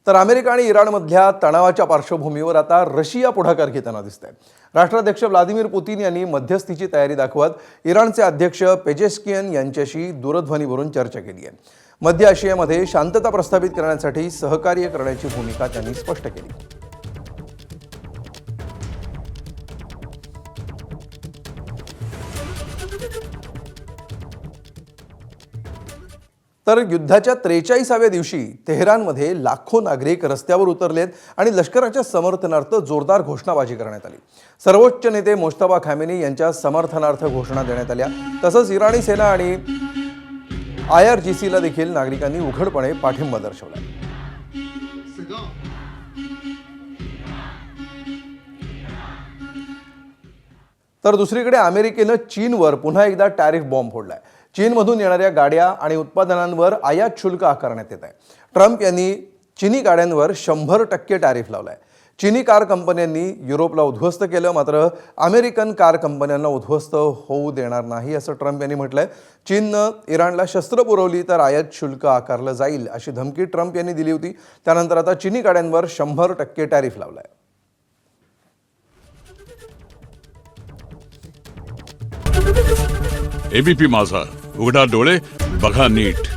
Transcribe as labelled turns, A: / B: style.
A: तर अमेरिका आणि इराणमधल्या तणावाच्या पार्श्वभूमीवर आता रशिया पुढाकार घेताना दिसतंय। राष्ट्राध्यक्ष व्लादिमीर पुतिन यांनी मध्यस्थीची तयारी दाखवत इराणचे अध्यक्ष पेजेश्कियन यांच्याशी दूरध्वनीवरून चर्चा केली आहे। मध्य आशियामध्ये शांतता प्रस्थापित करण्यासाठी सहकार्य करण्याची भूमिका त्यांनी स्पष्ट केली। तर युद्धाच्या 43व्या दिवशी तेहरानमध्ये लाखो नागरिक रस्त्यावर उतरलेत आणि लष्कराच्या समर्थनार्थ जोरदार घोषणाबाजी करण्यात आली। सर्वोच्च नेते मुस्तफा खामेनी यांच्या समर्थनार्थ घोषणा देण्यात आल्या। तसंच इराणी सेना आणि IRGCला देखील नागरिकांनी उघडपणे पाठिंबा दर्शवला। तर दुसरीकडे अमेरिकेनं चीनवर पुन्हा एकदा टॅरिफ बॉम्ब फोडलाय। चीनमधून येणाऱ्या गाड्या आणि उत्पादनांवर आयात शुल्क आकारण्यात येत आहे। ट्रम्प यांनी चीनी गाड्यांवर 100% टॅरिफ लावलाय। चीनी कार कंपन्यांनी युरोपला उद्ध्वस्त केलं, मात्र अमेरिकन कार कंपन्यांना उद्ध्वस्त होऊ देणार नाही असं ट्रम्प यांनी म्हटलंय। चीननं इराणला शस्त्र पुरवली तर आयात शुल्क आकारलं जाईल अशी धमकी ट्रम्प यांनी दिली होती। त्यानंतर आता चीनी गाड्यांवर 100% टॅरिफ लावलाय।
B: ABP माझा, उघडा डोळे बघा नीट।